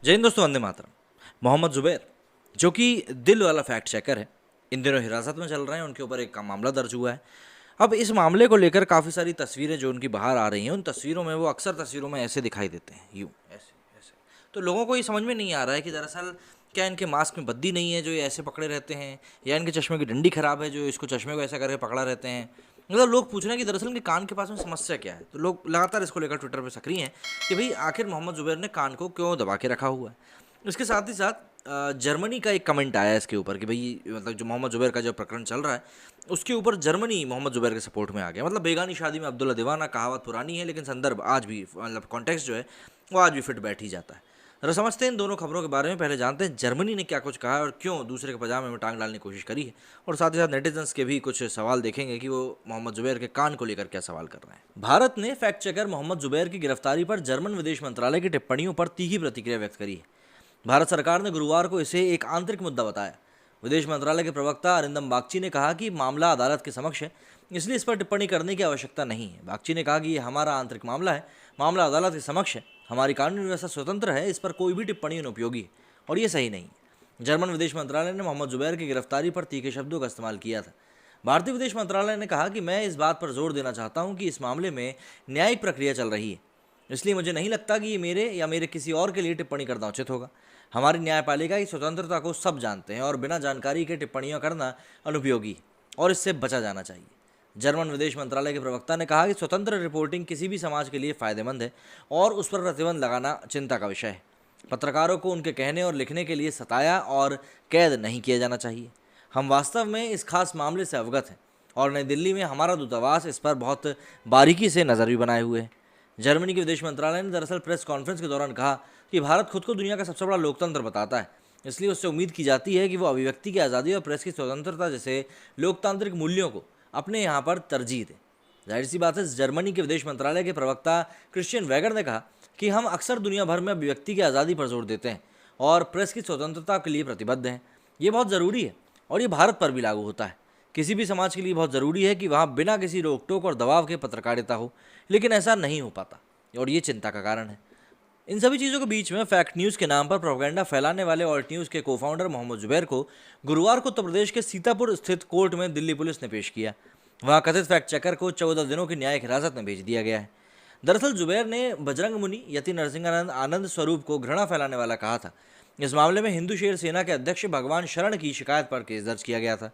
जय हिंद दोस्तों, वंदे मातरम। मोहम्मद जुबैर, जो कि दिल वाला फैक्ट चेकर है, इन दिनों हिरासत में चल रहे हैं। उनके ऊपर एक मामला दर्ज हुआ है। अब इस मामले को लेकर काफ़ी सारी तस्वीरें जो उनकी बाहर आ रही हैं, उन तस्वीरों में वो अक्सर तस्वीरों में ऐसे दिखाई देते हैं, यूँ ऐसे ऐसे। तो लोगों को ये समझ में नहीं आ रहा है कि दरअसल क्या इनके मास्क में बत्ती नहीं है जो ये ऐसे पकड़े रहते हैं, या इनके चश्मे की डंडी खराब है जो इसको चश्मे को ऐसा करके पकड़ा रहते हैं। मतलब लोग पूछ रहे हैं कि दरअसल इनके कान के पास में समस्या क्या है। तो लोग लगातार इसको लेकर ट्विटर पर सक्रिय हैं कि भाई आखिर मोहम्मद जुबैर ने कान को क्यों दबा के रखा हुआ है। इसके साथ ही साथ जर्मनी का एक कमेंट आया इसके ऊपर कि भाई मतलब जो मोहम्मद जुबैर का जो प्रकरण चल रहा है उसके ऊपर जर्मनी मोहम्मद जुबैर के सपोर्ट में आ गया। मतलब बेगानी शादी में अब्दुल्ला दीवाना, कहावत पुरानी है लेकिन संदर्भ आज भी, मतलब कॉन्टेक्स्ट जो है वो आज भी फिट बैठ ही जाता है। जरा समझते हैं इन दोनों खबरों के बारे में। पहले जानते हैं जर्मनी ने क्या कुछ कहा है और क्यों दूसरे के पजामे में टांग डालने की कोशिश करी है, और साथ ही साथ नेटिजन्स के भी कुछ सवाल देखेंगे कि वो मोहम्मद जुबैर के कान को लेकर क्या सवाल कर रहे हैं। भारत ने फैक्ट चेकर मोहम्मद जुबैर की गिरफ्तारी पर जर्मन विदेश मंत्रालय की टिप्पणियों पर तीखी प्रतिक्रिया व्यक्त करी है। भारत सरकार ने गुरुवार को इसे एक आंतरिक मुद्दा बताया। विदेश मंत्रालय के प्रवक्ता अरिंदम बागची ने कहा कि मामला अदालत के समक्ष है, इसलिए इस पर टिप्पणी करने की आवश्यकता नहीं है। बागची ने कहा कि ये हमारा आंतरिक मामला है, मामला अदालत के समक्ष है, हमारी कानूनी व्यवस्था स्वतंत्र है, इस पर कोई भी टिप्पणी अनुपयोगी है और ये सही नहीं है। जर्मन विदेश मंत्रालय ने मोहम्मद जुबैर की गिरफ्तारी पर तीखे शब्दों का इस्तेमाल किया था। भारतीय विदेश मंत्रालय ने कहा कि मैं इस बात पर जोर देना चाहता हूं कि इस मामले में न्यायिक प्रक्रिया चल रही है, इसलिए मुझे नहीं लगता कि ये मेरे या मेरे किसी और के लिए टिप्पणी करना उचित होगा। हमारी न्यायपालिका की स्वतंत्रता को सब जानते हैं और बिना जानकारी के टिप्पणियां करना अनुपयोगी और इससे बचा जाना चाहिए। जर्मन विदेश मंत्रालय के प्रवक्ता ने कहा कि स्वतंत्र रिपोर्टिंग किसी भी समाज के लिए फायदेमंद है और उस पर प्रतिबंध लगाना चिंता का विषय है। पत्रकारों को उनके कहने और लिखने के लिए सताया और कैद नहीं किया जाना चाहिए। हम वास्तव में इस खास मामले से अवगत हैं और नई दिल्ली में हमारा दूतावास इस पर बहुत बारीकी से नज़र भी बनाए हुए है। जर्मनी के विदेश मंत्रालय ने दरअसल प्रेस कॉन्फ्रेंस के दौरान कहा कि भारत खुद को दुनिया का सबसे बड़ा लोकतंत्र बताता है, इसलिए उससे उम्मीद की जाती है कि वो अभिव्यक्ति की आज़ादी और प्रेस की स्वतंत्रता जैसे लोकतांत्रिक मूल्यों को अपने यहाँ पर तरजीह दे। जाहिर सी बात है, जर्मनी के विदेश मंत्रालय के प्रवक्ता क्रिश्चियन वैगर ने कहा कि हम अक्सर दुनिया भर में अभिव्यक्ति की आज़ादी पर जोर देते हैं और प्रेस की स्वतंत्रता के लिए प्रतिबद्ध हैं। ये बहुत ज़रूरी है और ये भारत पर भी लागू होता है। किसी भी समाज के लिए बहुत ज़रूरी है कि वहाँ बिना किसी रोक टोक और दबाव के पत्रकारिता हो, लेकिन ऐसा नहीं हो पाता और ये चिंता का कारण है। इन सभी चीज़ों के बीच में फैक्ट न्यूज़ के नाम पर प्रोपेगेंडा फैलाने वाले ऑल्ट न्यूज़ के को फाउंडर मोहम्मद जुबैर को गुरुवार को उत्तर प्रदेश के सीतापुर स्थित कोर्ट में दिल्ली पुलिस ने पेश किया। वहां कथित फैक्ट चेकर को 14 दिनों की न्यायिक हिरासत में भेज दिया गया है। दरअसल जुबैर ने बजरंग मुनि यति नरसिंहानंद आनंद स्वरूप को घृणा फैलाने वाला कहा था। इस मामले में हिंदू शेर सेना के अध्यक्ष भगवान शरण की शिकायत पर केस दर्ज किया गया था।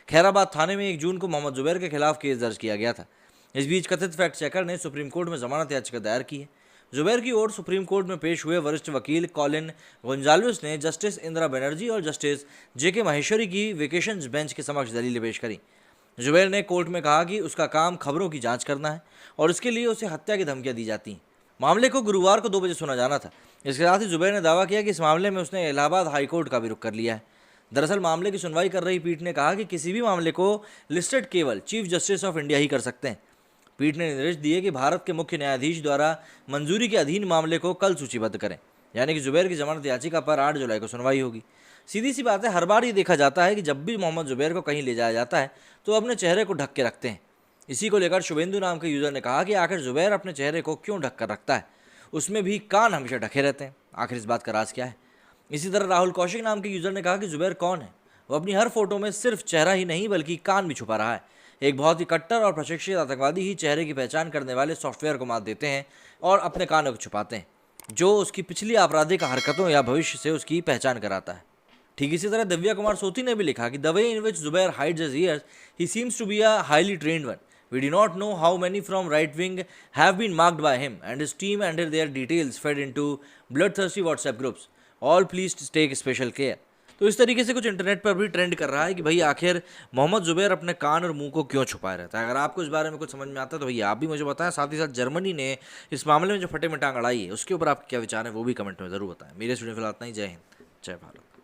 खैराबाद थाने में 1 जून को मोहम्मद जुबैर के खिलाफ केस दर्ज किया गया था। इस बीच कथित फैक्ट चेकर ने सुप्रीम कोर्ट में जमानत याचिका दायर की है। जुबैर की ओर सुप्रीम कोर्ट में पेश हुए वरिष्ठ वकील कॉलिन गोंजाल्विस ने जस्टिस इंदिरा बनर्जी और जस्टिस जेके माहेश्वरी की वेकेशन बेंच के समक्ष दलीलें पेश करी। जुबैर ने कोर्ट में कहा कि उसका काम खबरों की जांच करना है और इसके लिए उसे हत्या की धमकियां दी जाती हैं। मामले को गुरुवार को 2 बजे सुना जाना था। इसके साथ ही जुबैर ने दावा किया कि इस मामले में उसने इलाहाबाद हाईकोर्ट का भी रुख कर लिया है। दरअसल मामले की सुनवाई कर रही पीठ ने कहा कि किसी भी मामले को लिस्टेड केवल चीफ जस्टिस ऑफ इंडिया ही कर सकते हैं। पीठ ने निर्देश दिए कि भारत के मुख्य न्यायाधीश द्वारा मंजूरी के अधीन मामले को कल सूचीबद्ध करें, यानी कि जुबैर की जमानत याचिका पर 8 जुलाई को सुनवाई होगी। सीधी सी बात है, हर बार ये देखा जाता है कि जब भी मोहम्मद जुबैर को कहीं ले जाया जाता है तो अपने चेहरे को ढक के रखते हैं। इसी को लेकर शुभेंदु नाम के यूज़र ने कहा कि आखिर जुबैर अपने चेहरे को क्यों ढक कर रखता है, उसमें भी कान हमेशा ढके रहते हैं, आखिर इस बात का राज क्या है। इसी तरह राहुल कौशिक नाम के यूज़र ने कहा कि जुबैर कौन है, वो अपनी हर फोटो में सिर्फ चेहरा ही नहीं बल्कि कान भी छुपा रहा है। एक बहुत ही कट्टर और प्रशिक्षित आतंकवादी ही चेहरे की पहचान करने वाले सॉफ्टवेयर को मात देते हैं और अपने कानों को छुपाते हैं, जो उसकी पिछली आपराधिक हरकतों या भविष्य से उसकी पहचान कराता है। ठीक इसी तरह दिव्या कुमार सोती ने भी लिखा कि the way in which Zubair hides his ears, he seems to be a highly trained one. We do not know how many from right wing have been marked by him and his team and their details fed into bloodthirsty WhatsApp groups. All please take special care. तो इस तरीके से कुछ internet पर भी trend कर रहा है कि भाई आखिर मोहम्मद जुबैर अपने कान और मुंह को क्यों छुपाए रहता है। अगर आपको इस बारे में कुछ समझ में आता है तो भैया आप भी मुझे बताएं। साथ ही साथ जर्मनी ने इस मामले में जो फटे में टांग अड़ाई है उसके ऊपर आपके क्या विचार है वो भी कमेंट में ज़रूर बताएं। मेरे स्टूडियो फिलहाल इतना ही। जय हिंद, जय भारत।